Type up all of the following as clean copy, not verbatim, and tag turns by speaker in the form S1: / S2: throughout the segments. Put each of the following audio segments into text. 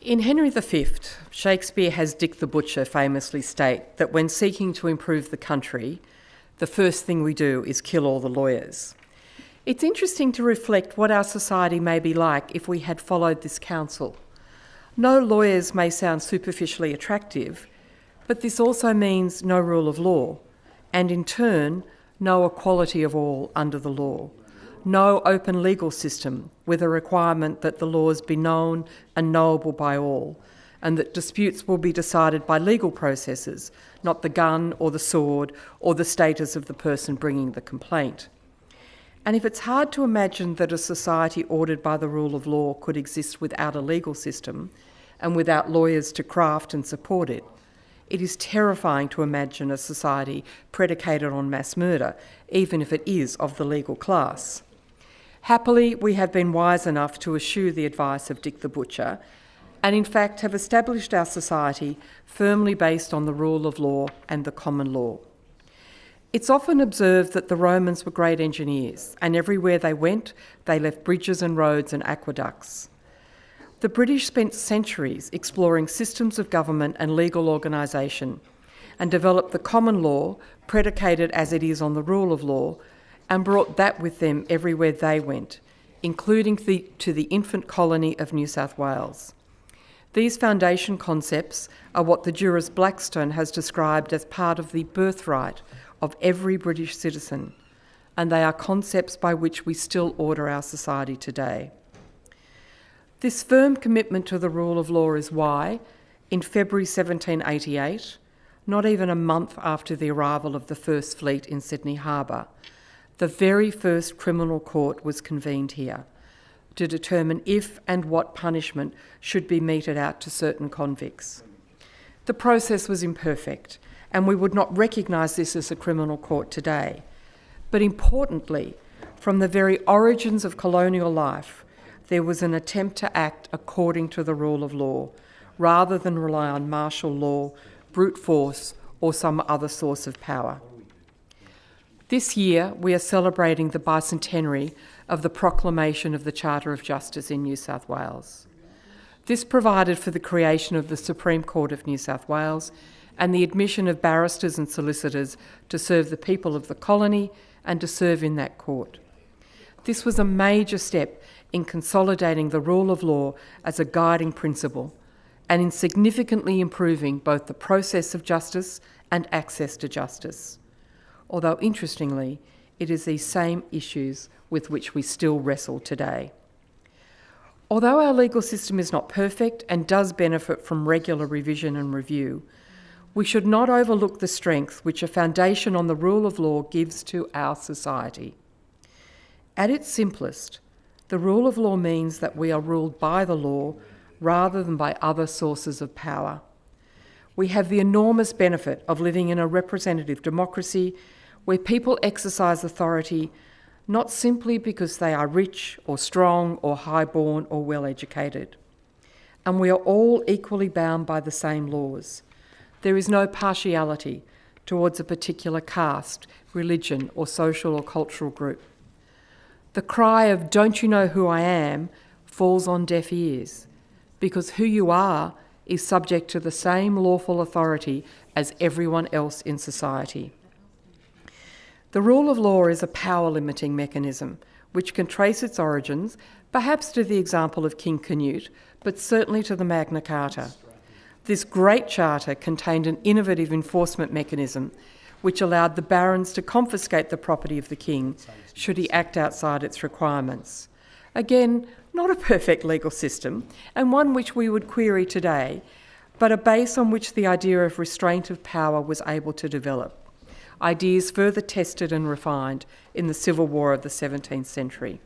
S1: In Henry V, Shakespeare has Dick the Butcher famously state that when seeking to improve the country, the first thing we do is kill all the lawyers. It's interesting to reflect what our society may be like if we had followed this counsel. No lawyers may sound superficially attractive, but this also means no rule of law, and in turn, no equality of all under the law. No open legal system with a requirement that the laws be known and knowable by all, and that disputes will be decided by legal processes, not the gun or the sword or the status of the person bringing the complaint. And if it's hard to imagine that a society ordered by the rule of law could exist without a legal system and without lawyers to craft and support it, it is terrifying to imagine a society predicated on mass murder, even if it is of the legal class. Happily, we have been wise enough to eschew the advice of Dick the Butcher, and in fact have established our society firmly based on the rule of law and the common law. It's often observed that the Romans were great engineers, and everywhere they went, they left bridges and roads and aqueducts. The British spent centuries exploring systems of government and legal organisation, and developed the common law, predicated as it is on the rule of law, and brought that with them everywhere they went, including to the infant colony of New South Wales. These foundation concepts are what the jurist Blackstone has described as part of the birthright of every British citizen, and they are concepts by which we still order our society today. This firm commitment to the rule of law is why, in February 1788, not even a month after the arrival of the First Fleet in Sydney Harbour, the very first criminal court was convened here to determine if and what punishment should be meted out to certain convicts. The process was imperfect, and we would not recognise this as a criminal court today. But importantly, from the very origins of colonial life, there was an attempt to act according to the rule of law, rather than rely on martial law, brute force, or some other source of power. This year, we are celebrating the bicentenary of the proclamation of the Charter of Justice in New South Wales. This provided for the creation of the Supreme Court of New South Wales and the admission of barristers and solicitors to serve the people of the colony and to serve in that court. This was a major step in consolidating the rule of law as a guiding principle and in significantly improving both the process of justice and access to justice. Although interestingly, it is these same issues with which we still wrestle today. Although our legal system is not perfect and does benefit from regular revision and review, we should not overlook the strength which a foundation on the rule of law gives to our society. At its simplest, the rule of law means that we are ruled by the law rather than by other sources of power. We have the enormous benefit of living in a representative democracy where people exercise authority not simply because they are rich or strong or high-born or well-educated. And we are all equally bound by the same laws. There is no partiality towards a particular caste, religion, or social or cultural group. The cry of "Don't you know who I am?" falls on deaf ears, because who you are is subject to the same lawful authority as everyone else in society. The rule of law is a power-limiting mechanism which can trace its origins, perhaps to the example of King Canute, but certainly to the Magna Carta. This great charter contained an innovative enforcement mechanism which allowed the barons to confiscate the property of the king should he act outside its requirements. Again, not a perfect legal system, and one which we would query today, but a base on which the idea of restraint of power was able to develop. Ideas further tested and refined in the Civil War of the 17th century.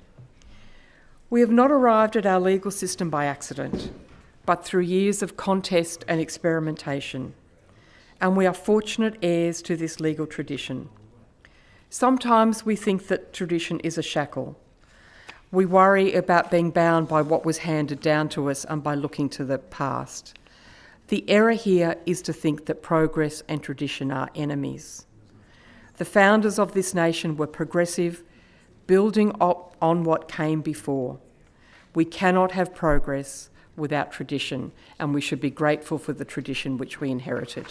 S1: We have not arrived at our legal system by accident, but through years of contest and experimentation, and we are fortunate heirs to this legal tradition. Sometimes we think that tradition is a shackle. We worry about being bound by what was handed down to us and by looking to the past. The error here is to think that progress and tradition are enemies. The founders of this nation were progressive, building on what came before. We cannot have progress without tradition, and we should be grateful for the tradition which we inherited.